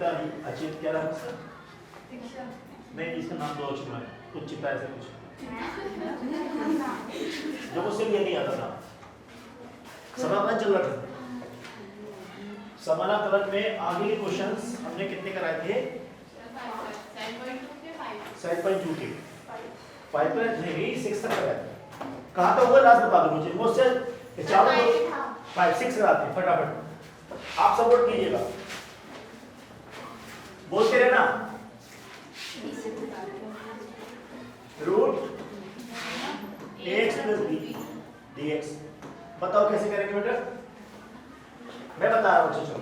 उच्चिता अचित क्या नाम है? नहीं, इसका नाम तो और है, उच्चिता ऐसे कुछ जो मुझसे ये नहीं आता था। समापन चल रहा था। समानांतर में आगे के क्वेश्चंस हमने कितने कराए थे? 7.2 के 5.6 तक कराए थे। कहाँ तक हुआ लास्ट बता दो मुझे। मुझसे चारों 5-6 कराते हैं फटाफट। आप सपोर्ट कीजिएगा, बोलते रहना। Root ax plus b dx। बताओ कैसे करेंगे बेटा? मैं बता रहा हूँ। चलो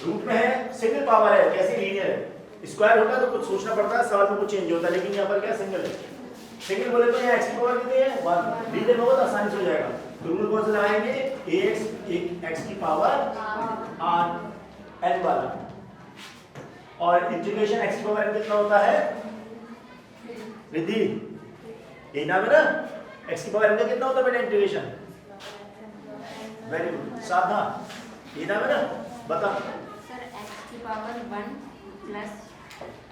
रूट में है, सिंगल पावर है, कैसे लीनियर है। स्क्वायर होता है तो कुछ सोचना पड़ता है, सवाल में कुछ चेंज होता है, लेकिन यहाँ पर क्या सिंगल है। सिंगल बोले तो यहाँ x की पावर कितनी है 1, लीनियर होगा तो आसानी से हो जाएगा। तो रूल कौन सा लगाएंगे? ax x की पावर r n वाला, और इंटीग्रेशन x की पावर n कितना होता है? रिद्धि यही नाम है ना, x की पावर n का कितना होता है बेटा इंटीग्रेशन? Very good. साधना ये नाम है ना, बता। सर x की power 1 plus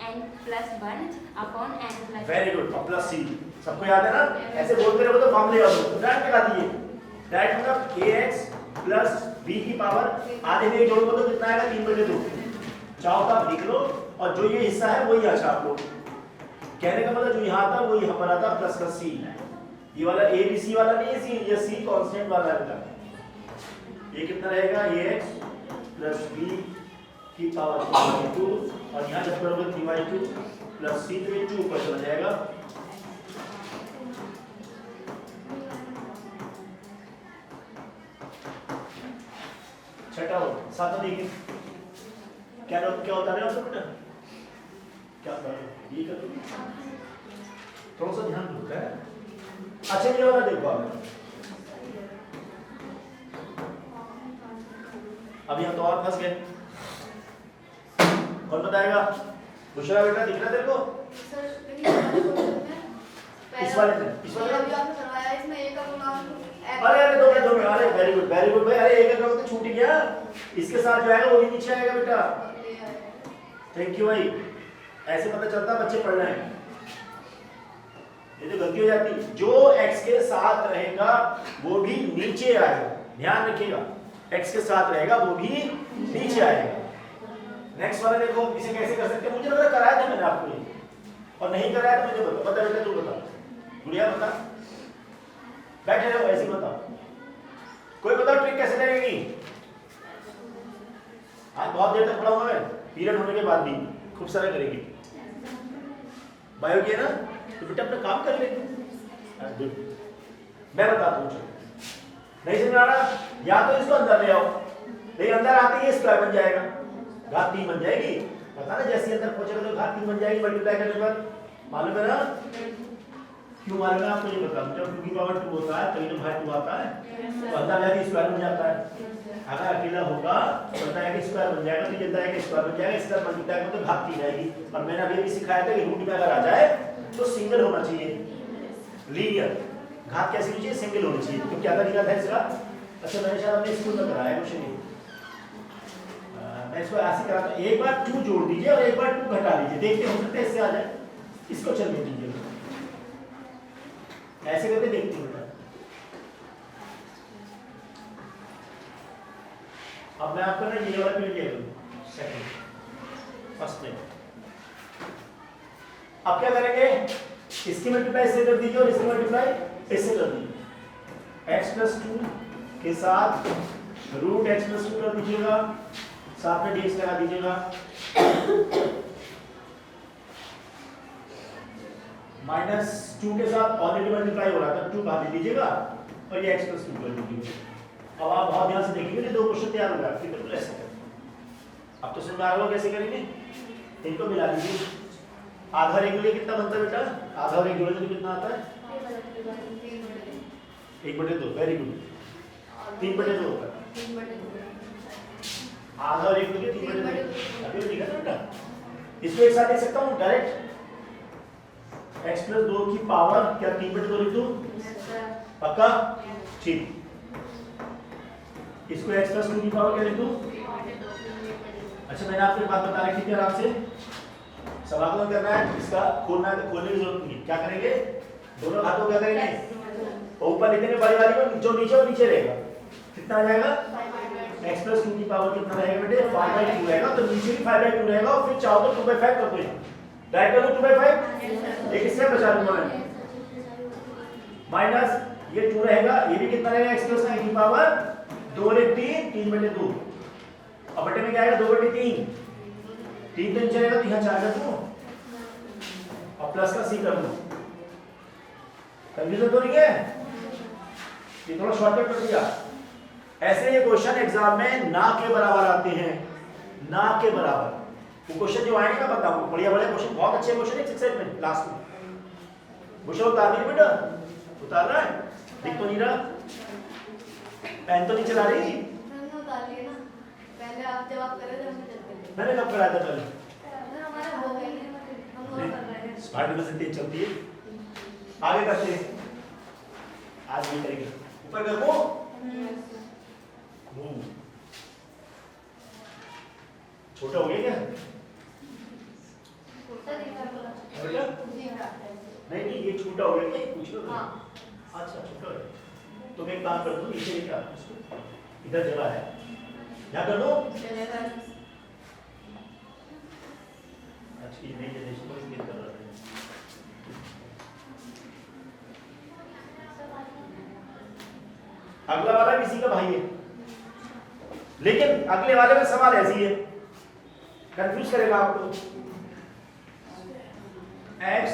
n plus 1 upon n plus. Very good. और प्लस c सबको याद है ना? ऐसे बोलते रहो तो फॉर्मूले याद हो, डायरेक्ट लगा दीजिए। डायरेक्ट मतलब ax प्लस b की पावर आधे में जोड़ दो तो कितना आएगा? 3/2। चाहो तो आप लिख लो, और जो ये हिस्सा है वही अच्छा आपको कहने का मतलब, जो यहाँ आता वो यहाँ पर आता प्लस का c। ये वाला a b c वाला नहीं है, c ये c कांस्टेंट वाला है बेटा। ये कितना रहेगा? ax प्लस b की पावर 2, और यहाँ जब करोगे 3/2 प्लस c तो ये 2 ऊपर चला जाएगा। छठा हो साथ में देखिए क्या होता है आपको बेटा? क्या कर रहे हो? ये कर दो, थोड़ा सा ध्यान दो है। अच्छा ये वाला देखो आप, अब यहाँ तो और फंस गए। कौन बताएगा? बुशरा बेटा दिख रहा है तेरे को? इस वाले में अरे दो अरे वेरी गुड भाई। अरे एक अगर तो छूट गया, इसके साथ जो आएगा वो भी नीचे आएगा बेटा। थैंक यू भाई। ऐसे पता चलता बच्चे पढ़ रहे हैं, ये तो गलती हो जाती। जो x के साथ रहेगा वो भी नीचे आएगा, ध्यान रखिएगा। x के साथ रहेगा वो भी नीचे आएगा। नेक्स्ट वाला देखो, इसे कैसे कर सकते हैं? मुझे लग रहा कराया था मैंने आपको ये, और नहीं कराया तो मुझे बता। बता बेटा, तू बता, गुड़िया बता, बैठे रहो ऐसे बताओ। कोई बताओ ट्रिक कैसे लगेगी? आज बहुत देर तक पढ़ाऊंगा मैं, पीरियड होने के बाद भी खूब सारा करेगी। बायो की है ना, तो बेटा अपना काम कर ले। मैं बताता हूँ, नहीं समझ आ रहा? या तो इसको अंदर ले आओ, नहीं अंदर आते ही स्क्वायर बन जाएगा, घात 3 बन जाएगी। पता ना जैसे अंदर पहुंचेगा तो घात 3 बन जाएगी मल्टीप्लाई करने पर। मालूम है ना? क्यों मालूम है आपको? ये बता। जब 2 की पावर 2 होता है तभी तो भाग 2 आता है, तो अंदर जाके स्क्वायर बन जाता है। अगर अकेला होगा तो पता है कि स्क्वायर बन जाएगा, तो जल्दा है कि स्क्वायर बन जाएगा, इसका मल्टीप्लाई करो तो घात 3 आएगी। और मैंने अभी भी सिखाया था कि रूट में अगर आ जाए तो सिंगल होना चाहिए, लीनियर। घात कैसी होनी चाहिए? सिंगल होनी चाहिए। तो क्या तरीका था इसका? अच्छा मैंने शायद अपने स्कूल में कराया कुछ नहीं, मैं इसको ऐसे कराता हूं। एक बार 2 जोड़ दीजिए और एक बार 2 घटा लीजिए, देखते हो सकते इससे आ जाए। इसको चलने दीजिए, ऐसे करके देखते हैं। अब मैं आपको ना ये वाला पीरियड ले लूं, सेकंड फर्स्ट में। अब क्या करेंगे? इसकी मल्टीप्लाई इससे कर दीजिए और इसकी मल्टीप्लाई इससे कर दीजिए। x प्लस 2 के साथ रूट x प्लस 2 कर दीजिएगा, साथ में dx लगा दीजिएगा। -2 के साथ ऑलरेडी मल्टीप्लाई हो रहा था, 2 बाहर दे दीजिएगा और ये x प्लस 2 कर दीजिएगा। अब आप बहुत ध्यान से देखिए, 2 क्वेश्चन तैयार हो गया। बिल्कुल ऐसे अब तो समझ आ रहा होगा कैसे करेंगे। इनको मिला लीजिए। आधा और 1 जोड़े कितना बनता है बेटा? आधा और 1 जोड़े तो कितना आता है? 1/2। Very good. 3/2 होता है। आधा और 1 जोड़े 3/2। अभी लिखा था बेटा, इसको एक साथ लिख सकता हूँ डायरेक्ट। x प्लस 2 की पावर क्या 3/2 लिख दूं? पक्का? ठीक। इसको x प्लस 2 की पावर क्या लिख दूं? अच्छा मैंने आपको एक बात बता रखी थी आराम से, समाकलन करना है, इसका खोलना है तो खोलने की जरूरत नहीं। क्या करेंगे, दोनों हाथों क्या करेंगे, ऊपर लिखेंगे बड़ी वाली को, जो नीचे वो नीचे रहेगा। कितना आ जाएगा, x प्लस 2 की पावर कितना रहेगा बेटे, 5/2 रहेगा। तो नीचे भी 5/2 रहेगा और फिर चाहो तो 2/5 कर दो। राइट कर दो 2/5, एक इससे बचा लूंगा मैं, माइनस ये 2 रहेगा, ये भी कितना रहेगा, x प्लस 9 की पावर 2 और 3, 3/2। अब बटे में क्या आएगा, 2/3, 3 तो नीचे रहेगा तो यहाँ 4 कर दूं और प्लस का c कर दूं। कंफ्यूजन तो नहीं है, ये थोड़ा शॉर्टकट कर दिया। ऐसे ये क्वेश्चन एग्जाम में ना के बराबर आते हैं, ना के बराबर। वो क्वेश्चन जो आएंगे मैं बताऊंगा, बढ़िया बढ़िया क्वेश्चन, बहुत अच्छे क्वेश्चन है 6 सेट में लास्ट में। क्वेश्चन उतार नहीं बेटा, उतार रहा है, दिख तो नहीं रहा, पेन तो नहीं चला रही। उतार लिए ना, पहले आप जवाब करे थे, हमने चलते थे। मैंने कब कराया था पहले, हमारा हो गई है, हम और कर रहे हैं। स्मार्ट से तेज चलती है, आगे करते हैं, आज ये करेंगे, ऊपर कर वो छोटा हो गया क्या, नहीं नहीं ये छोटा हो गया क्या, पूछ लो। अच्छा छोटा हो गया तो मैं एक काम कर दूं, नीचे क्या इधर जगह है, क्या कर दो, अच्छी नई जनरेशन को इंगित कर रहा है। अगला वाला किसी का भाई है, लेकिन अगले वाले में सवाल ऐसी है, कंफ्यूज करेगा आपको। x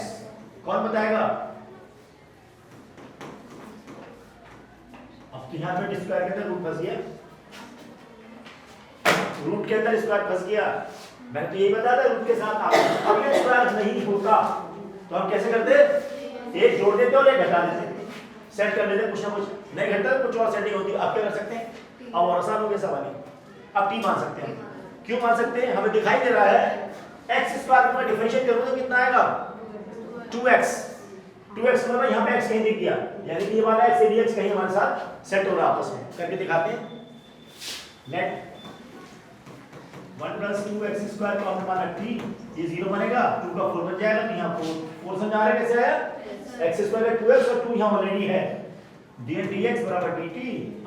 कौन बताएगा, अब तो यहां पे स्क्वायर के अंदर रूट फंस गया, रूट के अंदर स्क्वायर फंस गया। मैं तो यही बताया था रूट के साथ अब ये स्क्वायर नहीं होता तो हम कैसे करते, एक जोड़ देते और एक घटा देते, सेट कर लेते कुछ ना कुछ, नहीं घटता तो कुछ और सेटिंग होती है। आप क्या कर सकते हैं, अब और आसान हो गया सवाल, अब t मान सकते हैं। क्यों मान सकते हैं, हमें दिखाई दे रहा है x स्क्वायर में डिफरेंशिएट करूंगा तो कितना आएगा, 2x। 2x मतलब यहाँ पे x कहीं दिख गया, यानी कि ये वाला x dx कहीं हमारे साथ सेट हो रहा है आपस में, करके दिखाते हैं। नेट 1 + 2x स्क्वायर को हमने माना t, ये 0 बनेगा, 2 का 4 बन जाएगा, तो यहाँ 4 समझ आ रहा है कैसे आया, x स्क्वायर है 2x और 2 यहाँ ऑलरेडी है, dx बराबर dt।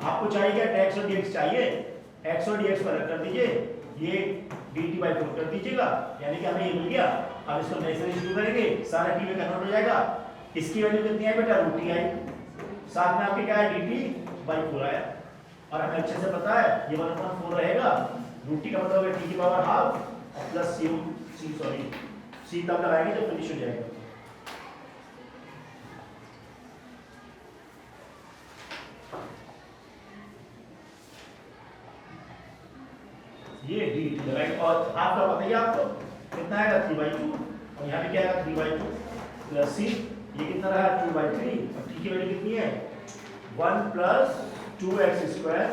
आपको चाहिए क्या, x और dx चाहिए, x और dx को अलग कर दीजिए, ये dt/4 कर दीजिएगा, यानी कि हमें ये मिल गया। अब इसको नए से शुरू करेंगे, सारा t में कन्वर्ट हो जाएगा, इसकी वैल्यू कितनी आई बेटा, √t आई, साथ में आपके क्या है, dt/4 आया। और हमें अच्छे से पता है ये 1/4 रहेगा, √t का मतलब है t की पावर हाफ प्लस c तब लगाएंगे जब फिनिश हो जाएगा। ये dt लगाएंगे और हाफ का पता ही आपको कितना आएगा, 3/2, और यहाँ पे क्या आएगा 3/2 प्लस c, ये कितना रहा 2/3, और t की वैल्यू कितनी है 1 + 2x स्क्वायर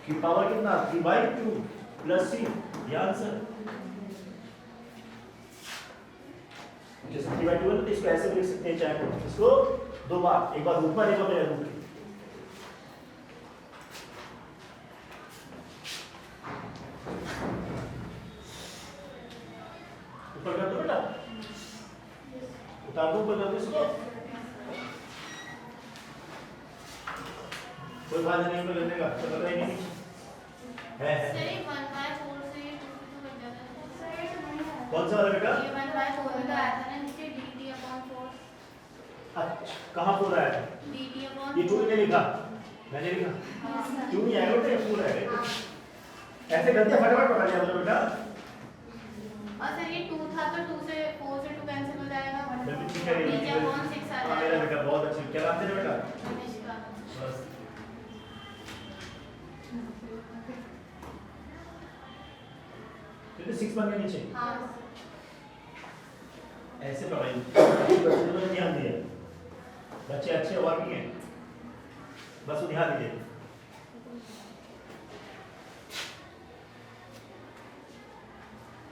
की पावर कितना 3/2 प्लस c, ये आंसर। जैसे 3/2 है तो इसको ऐसे भी लिख सकते हैं, चाहे तो इसको दो बार, एक बार ऊपर एक बार रूट। ऊपर कर दो बेटा, उतार दो ऊपर कर दो इसको, कोई बात नहीं ऊपर करने का, तो पता ही नहीं है। सही 1/4 से ये 2 बन जाता है। कौन सा वाला बेटा, ये 1/4 का आया था ना नीचे, dt/4। अच्छा कहाँ पूरा है, dt/4 ये 2 ने लिखा, मैंने लिखा, क्यों नहीं आएगा बेटा, ये पूरा है। ऐसे करते फटाफट पकड़ लिया बेटा। और सर ये 2 था तो 2 से 4 से 2 कैंसिल हो जाएगा, बिल्कुल ठीक है, dt/6 आ हाँ मेरा जाएगा। बेटा बहुत अच्छी, क्या नाम तेरा बेटा, निष्का। बस तो 6 बनने नीचे हाँ ऐसे पकड़िए, बच्चे को ध्यान दिए, बच्चे अच्छे और भी हैं, बस वो ध्यान दीजिए।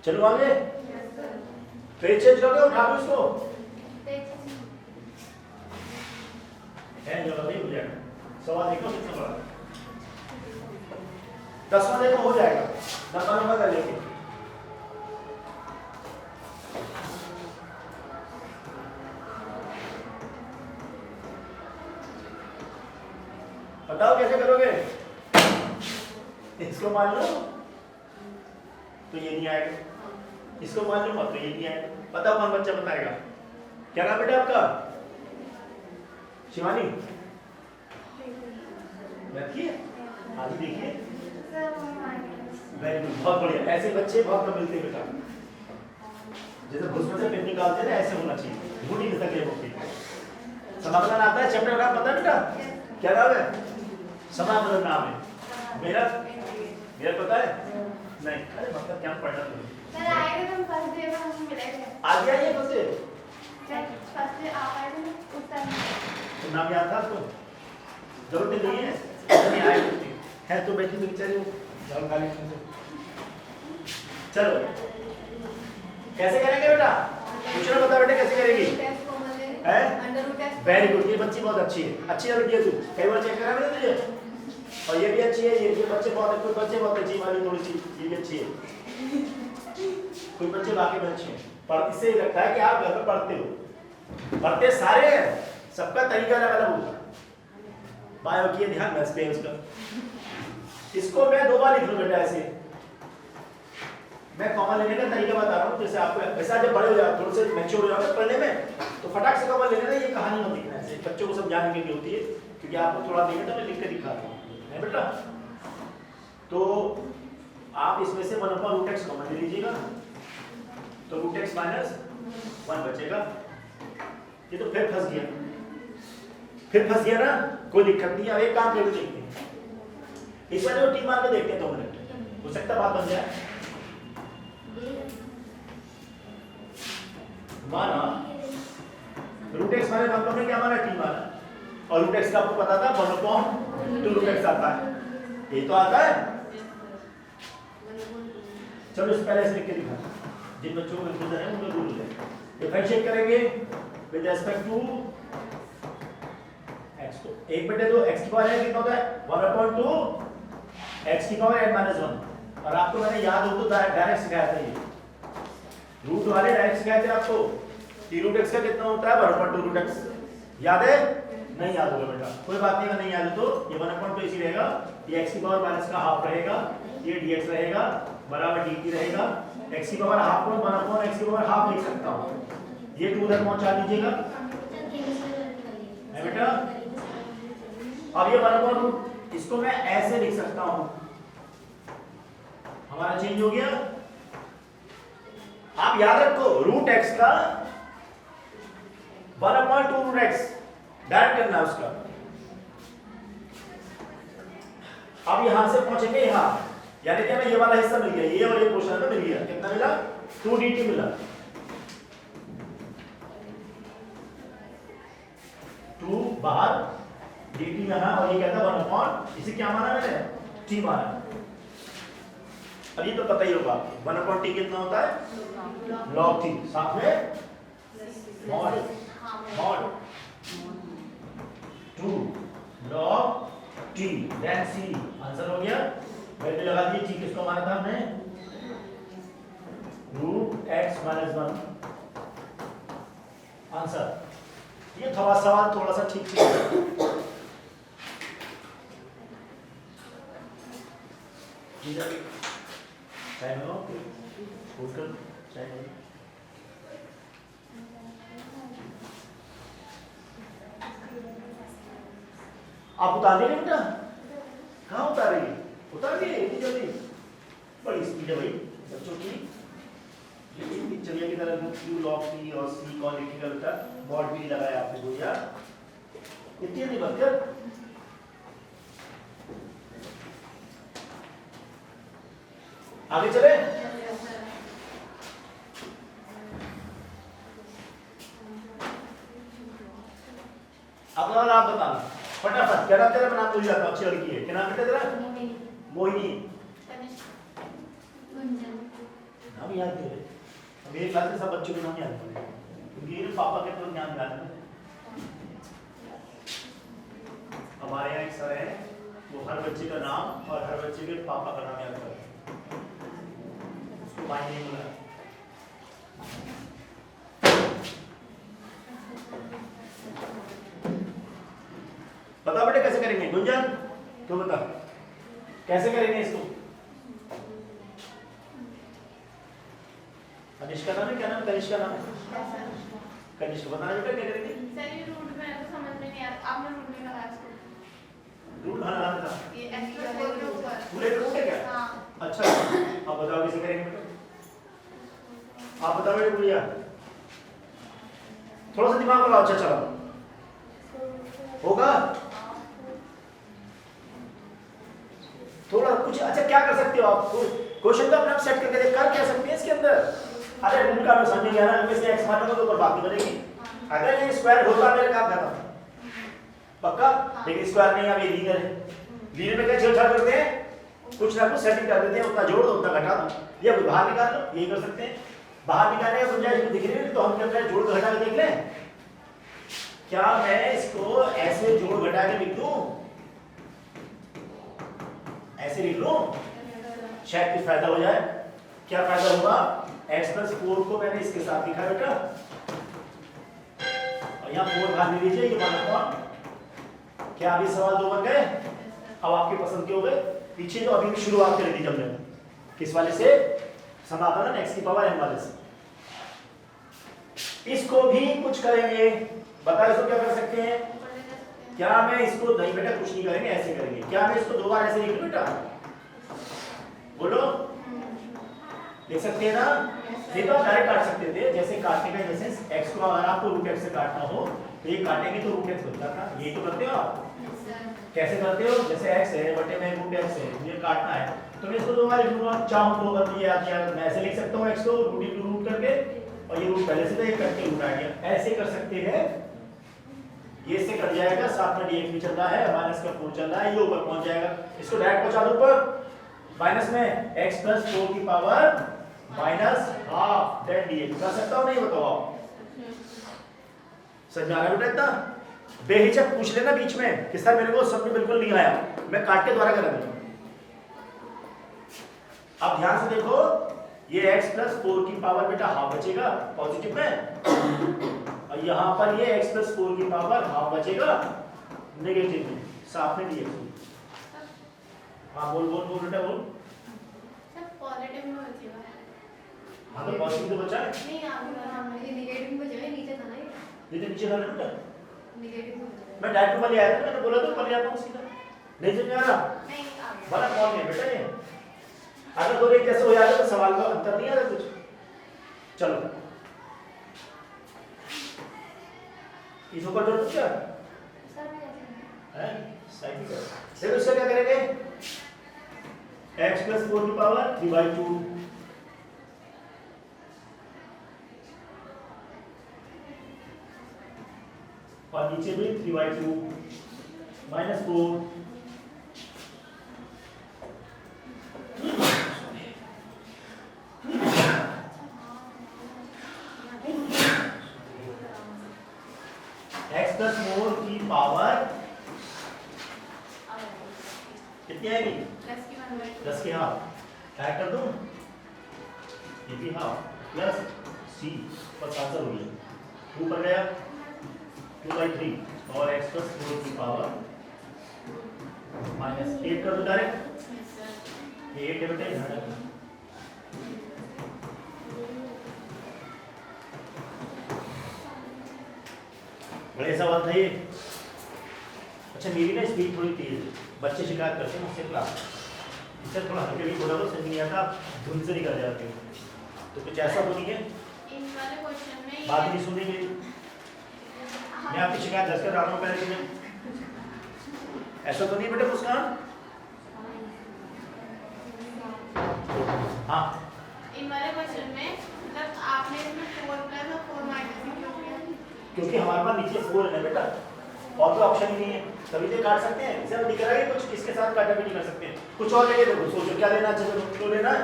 चलो आगे, पेज चेंज कर दो, उठा दो इसको, है जो अभी हो जाएगा। सवाल देखो कितना बड़ा, 10वां देखो हो जाएगा, 10वां नंबर कर लेंगे। इसको मान लो तो ये नहीं आएगा, इसको मान लो तो ये नहीं आएगा। बताओ कौन बच्चा बताएगा? क्या नाम बेटा आपका? शिवानी, रखिए आगे देखिए। वेरी गुड, बहुत बढ़िया। ऐसे बच्चे बहुत कम मिलते हैं बेटा। जैसे भूसमें से पेन निकालते हैं ऐसे होना चाहिए, झूठ ही नहीं तकलीफ होती। समाकलन आता है, चैप्टर का पता है बेटा? क्या नाम है? समाकलन नाम है। मेरा पता है? नहीं, अरे मतलब क्या पढ़ना तुम्हें? सर आएगा तो फर्स्ट डे में हम मिलेंगे। आज आइए फर्स्ट डे। फर्स्ट डे आप आए थे उस टाइम। तो नाम याद था आपको? जरूरत नहीं है, नहीं आए है तो बैठी तो बेचारी जाओ खा लेते हैं। चलो कैसे करेंगे बेटा? पूछना बता बेटा कैसे करेगी? वेरी गुड, ये बच्ची बहुत अच्छी है, अच्छी लड़की है तू। कई बार चेक करा मैंने तुझे। और ये भी अच्छी है, ये बच्चे बहुत कुछ बच्चे बहुत अच्छी वाली थोड़ी सी ये भी अच्छी है। कुछ बच्चे बाकी में अच्छे हैं। पर इससे ही लगता है कि आप घर में पढ़ते हो, पढ़ते सारे हैं, सबका तरीका अलग अलग होगा। बायो की ध्यान मैथ्स पे उसका। इसको मैं 2 बार लिख लूं बेटा ऐसे। मैं कॉमन लेने का तरीका बता रहा हूँ, जैसे आपको ऐसा जब बड़े हो जाओ थोड़े से मैच्योर हो जाओगे पढ़ने में तो फटाक से कॉमन ले लेना। ये कहानी मत लिखना ऐसे, बच्चों को समझाने के लिए होती है, क्योंकि आपको थोड़ा देंगे तो मैं लिख के दिखाता हूँ है बेटा। तो आप इसमें से 1/√x कॉमन ले लीजिएगा, तो √x - 1 बचेगा। ये तो फिर फंस गया ना, कोई दिक्कत नहीं। अब एक काम करके देखते हैं, इस वाले को टी मार के देखते हैं 2 मिनट, हो सकता बात बन जाए। माना √x - 1 में क्या माना? टी माना, और √x का आपको पता था 1/2√x आता है, ये तो आता है। चलो इस पहले से लिख के दिखा, जिन बच्चों को कंफ्यूजन है उनको दूर ले। डिफरेंशिएट करेंगे विद रिस्पेक्ट टू x को 1/2 x की पावर है कितना होता है? 1/2 x की पावर n - 1। और आपको मैंने याद हो तो डायरेक्ट सिखाया था, ये रूट वाले डायरेक्ट सिखाए थे आपको कि √x का कितना होता है? 1/2√x। याद है? नहीं याद होगा बेटा, कोई बात नहीं, अगर नहीं याद हो तो ये 1/2 इसी रहेगा, ये x की पावर माइनस का हाफ रहेगा, ये dx रहेगा बराबर dt रहेगा। x की पावर हाफ को 1/x की पावर हाफ लिख सकता हूं, ये 2 उधर पहुंचा दीजिएगा है बेटा। अब ये 1/2 इसको मैं ऐसे लिख सकता हूं, हमारा चेंज हो गया। आप याद रखो √x का 1/2√x डायरेक्ट करना है उसका। अब यहां से पहुंचेंगे यहां, यानी कि हमें ये वाला हिस्सा मिल गया, ये और ये पोर्शन में मिल गया। कितना मिला? 2 dt मिला, 2 बाहर dt यहां, और ये कहता है 1/, इसे क्या माना मैंने? t माना। अब ये तो पता ही होगा 1/t कितना होता है? log t, साथ में mod 2 log t, then c। Answer हो गया। वैल्यू लगा दी। t किसको माना था हमने? √x - 1। आंसर। ये थोड़ा सवाल थोड़ा सा ठीक है। चाय में चाय में आप उतार देंगे बेटा? कहाँ उतारेंगे? उतार दिए इतनी जल्दी? बड़ी स्पीड है भाई बच्चों की। लेकिन पिक्चरिया की तरह Q log T और C कौन लिखेगा बेटा? बॉड भी लगाया आपने दो यार, इतनी नहीं बदकर। आगे चले। अब आप बताना फटाफट, क्या नाम तेरा? नाम भूल जाता, अच्छी लड़की है, क्या नाम बेटा तेरा? मोहिनी। नाम याद करे, मेरे क्लास में सब बच्चों के नाम याद करे, क्योंकि पापा के तो नाम याद है। हमारे यहाँ एक सर है, वो हर बच्चे का नाम और हर बच्चे के पापा का नाम याद करते हैं, उसको माई नहीं मिला। बता बेटे कैसे करेंगे? गुंजन तो बता कैसे करेंगे इसको? कनिष्क का नाम है, क्या नाम है कनिष्क का नाम है? Yes, sir. कनिष्क बताना बेटा क्या करेंगे? सर ये रूट में तो समझ में नहीं आता, आपने रूट में लगाया इसको, रूट बनाना था ये x plus 4 के ऊपर। पूरे रूट है क्या? हाँ, अच्छा अब बताओ कैसे करेंगे बेटा? आप बताओ बेटा भैया, थोड़ा सा दिमाग लगाओ। अच्छा चलो होगा थोड़ा कुछ। अच्छा क्या कर सकते हो आप? क्वेश्चन तो अपने आप सेट करके कर क्या सकते हैं इसके अंदर? अरे रूट का मैं समझ गया ना, इनमें से x मानोगे तो ऊपर बाकी बनेगी। अगर ये स्क्वायर होता मेरे काम खत्म पक्का, लेकिन स्क्वायर नहीं, अब ये लीनियर है। लीनियर में क्या छेड़छाड़ करते हैं? कुछ ना कुछ सेटिंग कर देते हैं, उतना जोड़ दो उतना घटा दो, या कोई बाहर निकाल लो, यही कर सकते हैं। बाहर निकालने का गुंजाइश दिख रही है तो हम क्या करें, जोड़ घटा के देख लें। क्या मैं इसको ऐसे जोड़ घटा के लिख दूं, ऐसे लिख लूं, शायद कुछ फायदा हो जाए। क्या फायदा होगा? x plus 4 को मैंने इसके साथ लिखा बेटा, और यहाँ 4 बाहर ले लीजिए, ये 1/। क्या अभी सवाल 2 बन गए? अब आपकी पसंद के हो गए। पीछे जो अभी शुरुआत कर दी हमने, किस वाले से? समाकलन x की पावर n वाले से। इसको भी कुछ करेंगे, बताओ इसको क्या कर सकते हैं? ऊपर ले जा सकते हैं। क्या मैं इसको, नहीं बेटा कुछ नहीं करेंगे, ऐसे करेंगे। क्या मैं इसको 2 बार ऐसे लिख लूं बेटा? बोलो लिख सकते हैं ना? नहीं तो आप डायरेक्ट काट सकते थे, जैसे काटने का जैसे x को अगर आपको रूट x से काटना हो तो ये काटेंगे तो रूट x बनता था, यही तो करते हो आप। Yes, sir. कैसे करते हो? जैसे x है बटे में रूट x है, मुझे काटना है तो मैं इसको 2 बार लिख लूंगा। चाहूं तो अगर मुझे याद किया मैं ऐसे लिख सकता हूं x को रूट इनटू रूट करके, और ये रूट पहले से था, ये करके रूट आ गया, ऐसे कर सकते हैं। ये इससे कट जाएगा, साथ में dx भी चल रहा है, माइनस का 4 चल रहा है, ये ऊपर पहुंच जाएगा। इसको डायरेक्ट पहुंचा दो ऊपर, माइनस में x plus 4 की power minus half then dx। कर सकता हूं नहीं? बताओ आप। समझ आ रहा है बेटा? इतना बेहिचक पूछ लेना बीच में कि सर मेरे को समझ में बिल्कुल नहीं आया, मैं काट के द्वारा करा दूंगा। अब ध्यान से देखो, ये x plus 4 की पावर बेटा हाफ बचेगा पॉजिटिव में, और यहाँ पर ये x plus 4 की पावर हाफ बचेगा नेगेटिव में, साथ में dx। हाँ बोल बोल बोल बेटा बोल। सर पॉजिटिव में बचेगा। हाँ तो पॉजिटिव तो बचा है, नहीं आप ये नेगेटिव में बचेगा, नीचे था ना ये ये तो नीचे था ना बेटा। नेगेटिव में बचेगा। मैं डायरेक्ट ऊपर ले आया था, मैंने बोला तो ऊपर ले आता हूँ सीधा। नहीं समझ आ रहा? नहीं आ गया। बड़ा कौन है बेटा ये? अगर दो एक जैसे हो जाएगा तो सवाल का अंतर नहीं आता कुछ। चलो इस ऊपर जोड़ दो क्या सर मैं ऐसे है? साइकिल का फिर उससे क्या करेंगे? x plus 4 की पावर 3/2, और नीचे भी 3/2 माइनस 4 x plus 4 की पावर कितनी आएगी? 10 की 1/2। 10 के हाफ ऐड कर दूं, ये भी हाफ प्लस c बस आंसर हो गया। 2 पर गया 2/3 और x plus 4 की पावर माइनस 8 कर दो डायरेक्ट, Yes, sir. ये 8 है बेटा यहाँ डालो। बड़े सवाल था ये। अच्छा मेरी ना स्पीड थोड़ी तेज है, बच्चे शिकायत करते हैं मुझसे क्लास, इससे थोड़ा हल्के भी थोड़ा बहुत समझ नहीं आता, धुन से निकल जाते हैं। तो कुछ ऐसा तो नहीं है, इन वाले क्वेश्चन में बात नहीं सुनी मेरी, मैं आपकी शिकायत दर्ज कर रहा हूँ पहले दिन। ऐसा तो नहीं बेटा मुस्कान? हाँ इन वाले क्वेश्चन में मतलब आपने इसमें 4 प्लस और 4 माइनस क्यों किया? क्योंकि हमारे पास नीचे 4 है बेटा, और तो ऑप्शन ही नहीं है, तभी तो काट सकते हैं। इसे हम दिख रहा है कुछ इसके साथ काटा भी नहीं कर सकते। कुछ और लेके देखो, सोचो क्या लेना चाहिए, क्यों लेना है?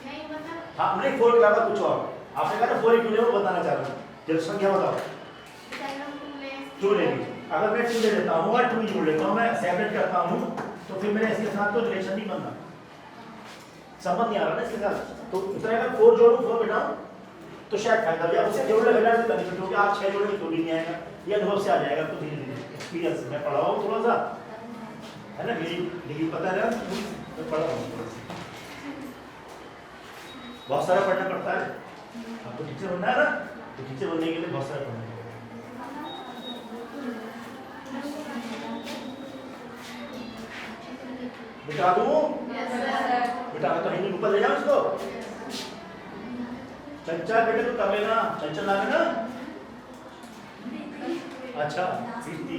नहीं मतलब हाँ नहीं 4 के अलावा कुछ और, आपने कहा ना 4 क्यों ले, वो बताना चाह रहा हूँ। जब संख्या बताओ पहले हम 2 ले 2 लेंगे, अगर मैं 2 ले लेता हूँ और 2 जोड़ लेता हूँ, मैं सेपरेट करता हूँ तो फिर मेरे इसके साथ तो रिलेशन नहीं बनना, संबंध नहीं आ रहा ना इसके साथ। तो इतना अगर 4 जोड़ूं 4 बिठाऊं तो शायद फायदा भी, अब उसे जोड़ लगेगा तो बेनिफिट होगा। आप 6 जोड़ेंगे तो भी नहीं आएगा, ये अनुभव से आ जाएगा। तो धीरे धीरे एक्सपीरियंस मैं पढ़ा हूँ थोड़ा सा, है ना, मेरी डिग्री पता है ना, मैं पढ़ा हूँ थोड़ा सा, बहुत सारा पढ़ना पड़ता है। आपको टीचर बनना है ना, तो टीचर बनने के लिए बहुत सारे पढ़ना है। बिठा दूं? बेटा तो हिंदी ऊपर ले जाओ इसको। चंचल बेटे तू कर लेना, चंचल ना लेना। अच्छा प्रीति,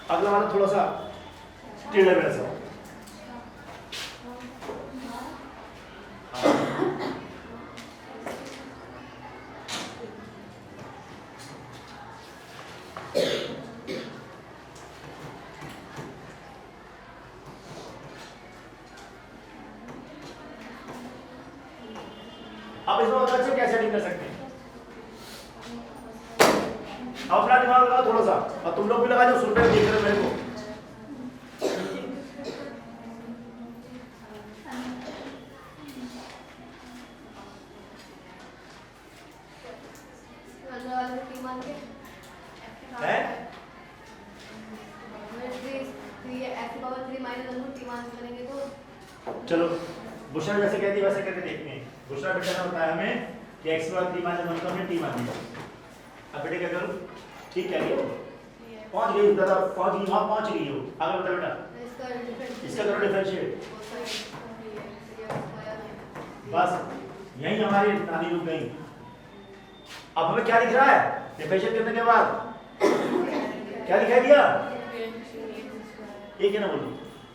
अगला वाला थोड़ा सा टेढ़ा मेरा सा। अब इसमें और अच्छे क्या सेटिंग कर सकते हैं? अपना दिमाग लगाओ थोड़ा सा, और तुम लोग भी लगा जो सुन रहे हो देख रहे हो मेरे को। चलो बुशरा जैसे कहती वैसे करके देखते हैं। बुशरा बेटा ने बताया हमें कि x की बात 3 मान लेना, हमने t मान लिया। अब बेटे क्या करूं? ठीक कह रही हो, पहुंच गई दादा, पहुंच गई, वहां पहुंच गई हो। आगे बता बेटा, इसका करो डिफरेंशिएट। बस यही हमारी नानी रुक गई। अब हमें क्या दिख रहा है डिफरेंशिएट करने के बाद? क्या दिखाई दिया? एक है ना, बोलो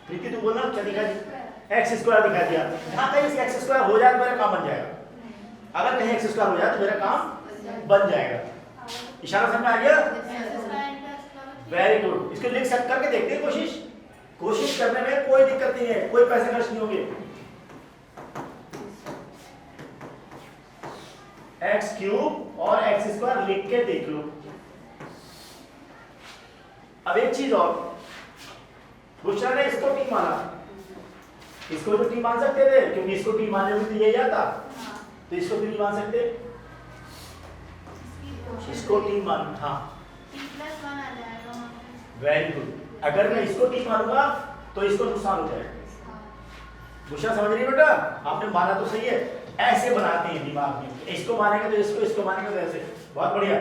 प्रीति तू बोलना क्या दिखाई दिया? एक्स स्क्वायर दिखा दिया। जहां कहीं से एक्स स्क्वायर हो जाए तो मेरा काम बन जाएगा। अगर कहीं एक्स स्क्वायर हो जाए तो मेरा काम बन जाएगा। इशारा समझ में आ गया? Very good. इसको लिख सकते करके देखते हैं, कोशिश करने में कोई दिक्कत नहीं है, कोई पैसे खर्च नहीं होंगे। एक्स क्यूब और एक्स स्क्वायर लिख के देख लो। अब एक चीज और, बुशरा ने इसको टी माना, इसको तो टी मान सकते थे क्योंकि इसको टी मानने में तो यही आता, तो इसको भी नहीं मान सकते, इसको टी मान। हाँ वेरी गुड। अगर मैं इसको टी मानूंगा तो इसको नुकसान हो जाएगा। बुशरा समझ रही है बेटा? आपने माना तो सही है, ऐसे बनाते हैं दिमाग में, इसको मानेंगे तो इसको मानेंगे तो ऐसे। बहुत बढ़िया,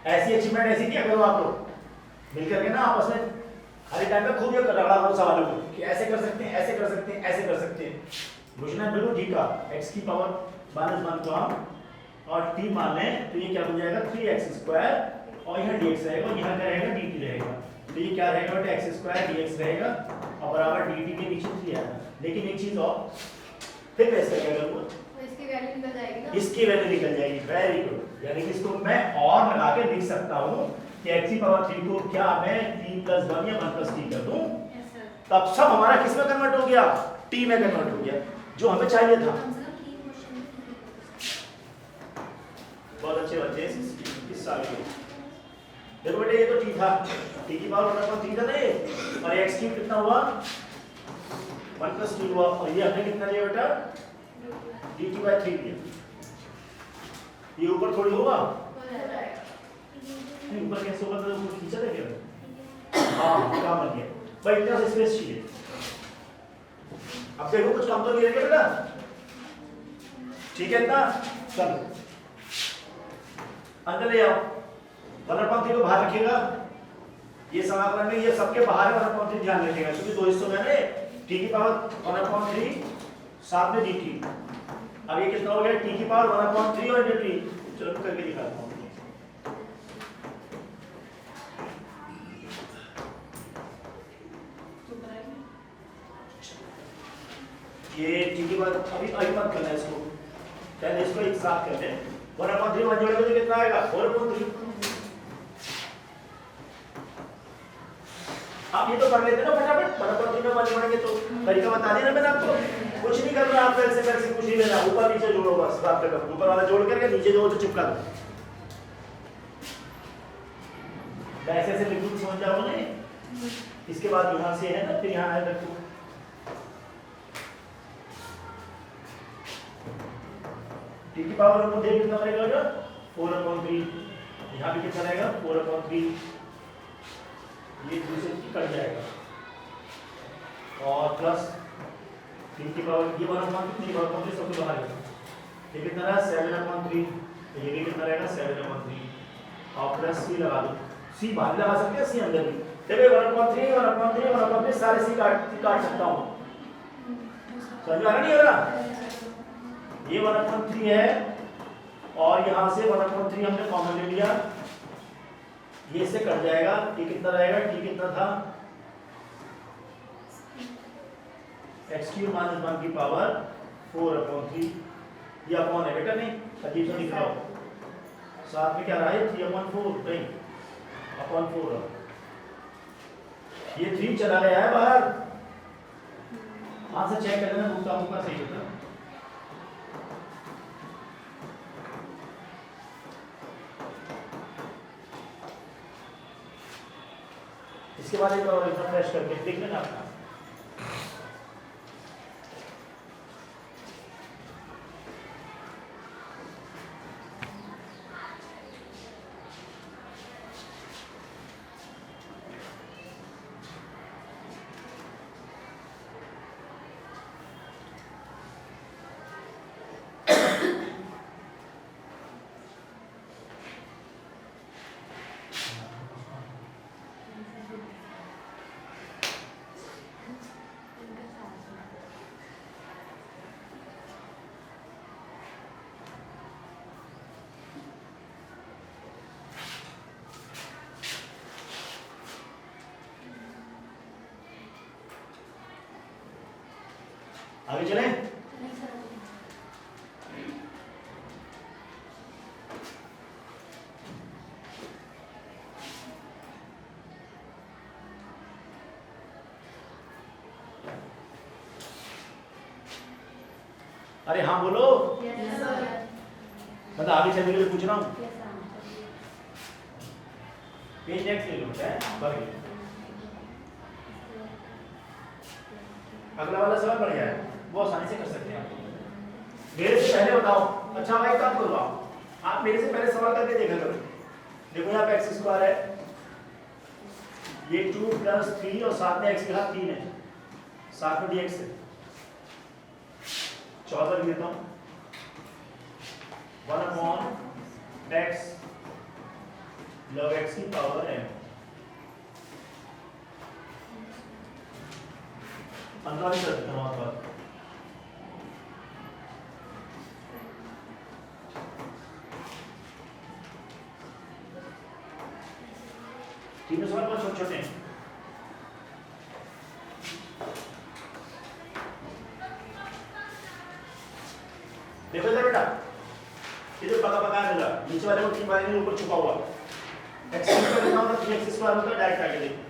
ऐसी अचीवमेंट ऐसी क्या करो आप लोग मिलकर के ना आपस में हर टाइम पे खूब ये रगड़ा हो सवालों को कि ऐसे कर सकते हैं, ऐसे कर सकते हैं, ऐसे कर सकते हैं। बुशरा बिल्कुल ठीक है। x की पावर -1 को हम और t मान लें तो ये क्या बन जाएगा 3x² और यहाँ dx रहेगा और यहाँ क्या रहेगा dt रहेगा। तो ये क्या रहेगा बेटा x² dx रहेगा और बराबर dt के नीचे 3 आएगा। लेकिन एक चीज और, फिर मैं इसका क्या करूँगा? इसकी वैल्यू निकल जाएगी ना? इसकी वैल्यू निकल जाएगी। Very good. यानी कि इसको मैं और लगा के लिख सकता हूँ कि x की पावर 3 को क्या मैं 3+1 या 1+t कर दूं, तब सब हमारा किस में कन्वर्ट हो गया? t में कन्वर्ट हो गया, जो हमें चाहिए था। बहुत अच्छे बच्चे इस साल के। देखो बेटे ये तो t था, t की पावर 1/3 था ना ये, और x क्यूब कितना हुआ 1+t हुआ, और ये हमने कितना लिया बेटा dt/3 लिया। ये ऊपर थोड़ी होगा, नहीं ऊपर कैसे होगा? तो ऊपर खींचा था क्या? हाँ काम बन गया भाई, इतना स्पेस चाहिए। अब देखो कुछ कम तो नहीं रहेगा बेटा, ठीक है इतना? चलो अंदर ले आओ। 1/3 को बाहर रखिएगा, ये समाकलन में ये सबके बाहर है 1/3 ध्यान रखिएगा क्योंकि दो हिस्सों में है। t की पावर 1/3 साथ में dt। अब ये कितना हो गया t की पावर 1/3 और dt। चलो करके दिखाता हूँ। ये t की बात अभी मत करना इसको, पहले इसको एक साथ कर लें। 1/3 वन जोड़ेंगे तो कितना आएगा 4/3। आप ये तो कर लेते ना फटाफट, 1/3 में वन जोड़ेंगे तो तरीका बता दिया ना मैंने आपको। कुछ नहीं करना, आप ऐसे कुछ नहीं लेना, ऊपर नीचे जोड़ो बस। बात खत्म, ऊपर वाला जोड़ करके नीचे जोड़ो तो चिपका दो। ऐसे ऐसे बिल्कुल समझ जाओगे। इसके बाद यहाँ से है ना, फिर यहाँ है रखो। t की पावर 1/3 कितना रहेगा बेटा 4/3। यहाँ भी कितना रहेगा 4/3। ये दूसरे कट जाएगा और प्लस 3 की पावर ये 1/3 सबको बाहर है। ये कितना रहा 7/3, तो ये भी कितना रहेगा 7/3 और प्लस c लगा दो। c बाहर लगा सकते हैं, c अंदर भी। देखो 1/3 सारे c काट सकता हूँ। समझ में आ रहा नहीं आ रहा? ये 1/3 है और यहाँ से 1/3 हमने कॉमन ले लिया, ये से कट जाएगा। ये कितना रहेगा, t कितना था x³ - 1 की पावर 4/3। ये अपॉन है बेटा, नहीं अजीब सा दिख रहा हो। साथ में क्या रहा है 3/4 नहीं अपॉन 4। ये 3 चला गया है बाहर, हाथ से चेक कर लेना मुक्का सही होता है। इसके बाद एक बार रिफ्रेश करके देख लेना अपना। आगे चलें। अरे हाँ बोलो, मतलब आगे चलने के लिए पूछ रहा हूँ। पेज नेक्स्ट ले लो बाकी। अगला वाला सवाल बढ़िया है, वो आसानी से कर सकते हैं आप। मेरे से पहले बताओ। अच्छा भाई कब करो आप मेरे से पहले सवाल करके देखा करो। देखो यहाँ पे x² है, ये 2 + 3 और साथ में x के साथ 3 है, साथ में dx है 14 लेता हूँ 1/x log x की पावर m। 15 भी कर देता हूँ वहां पर। तीनों सवाल बहुत छोटे छोटे हैं। देखो इधर बेटा, ये जो पका मिला नीचे वाले को 3 वाले में ऊपर छुपा हुआ x² कितना होता है 3x² होता है। डायरेक्ट आगे देखो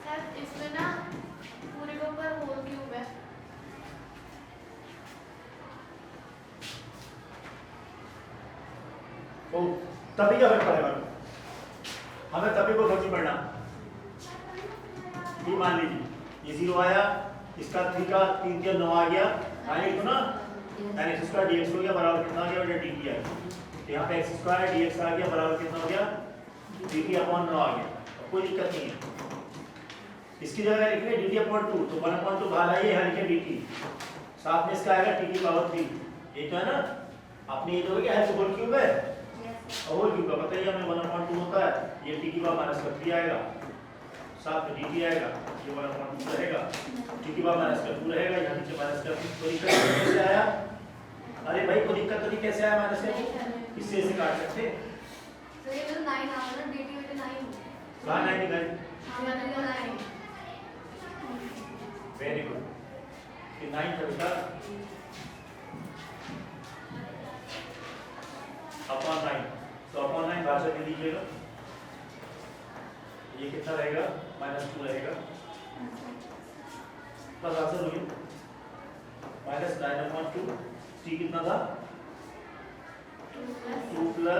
सर, इसमें ना पूरे के ऊपर होल क्यूब है। तो तभी क्या फर्क पड़ेगा हमें, तभी को फर्क नहीं पड़ना। ये मान लीजिए ये 0 आया, इसका 3 का 3 के 9 आ गया, यानी तो ना x² dx हो गया बराबर कितना हो गया बेटा dt आ गया। यहाँ पे x² dx आ गया बराबर कितना हो गया dt/9 आ गया। कोई दिक्कत नहीं है। इसकी जगह लिख ले dt/2, तो 1/2 बाहर आइए, यहाँ लिखे dt, साथ में इसका आएगा t की पावर 3। ये तो है ना, आपने ये तो क्या है होल क्यूब है, होल क्यूब का पता ही हमें 1/2 होता है। ये t की पावर -3 आएगा, साथ में dt आएगा, ये 1/2 रहेगा, t की पावर -2 रहेगा, यहाँ नीचे -2। कोई दिक्कत कैसे आया? अरे भाई कोई दिक्कत तो नहीं, कैसे आया -2? इससे इसे काट सकते। तो ये तो 9 आ रहा है, dt में 9 कहाँ 9 निकल? हां मैंने तो 9। वेरी गुड, ये 9 था बेटा अपॉन 9, तो अपॉन 9 भाषा दे दीजिएगा। ये कितना रहेगा -2 रहेगा, बस आंसर हो गया -9/2। t कितना था 2 +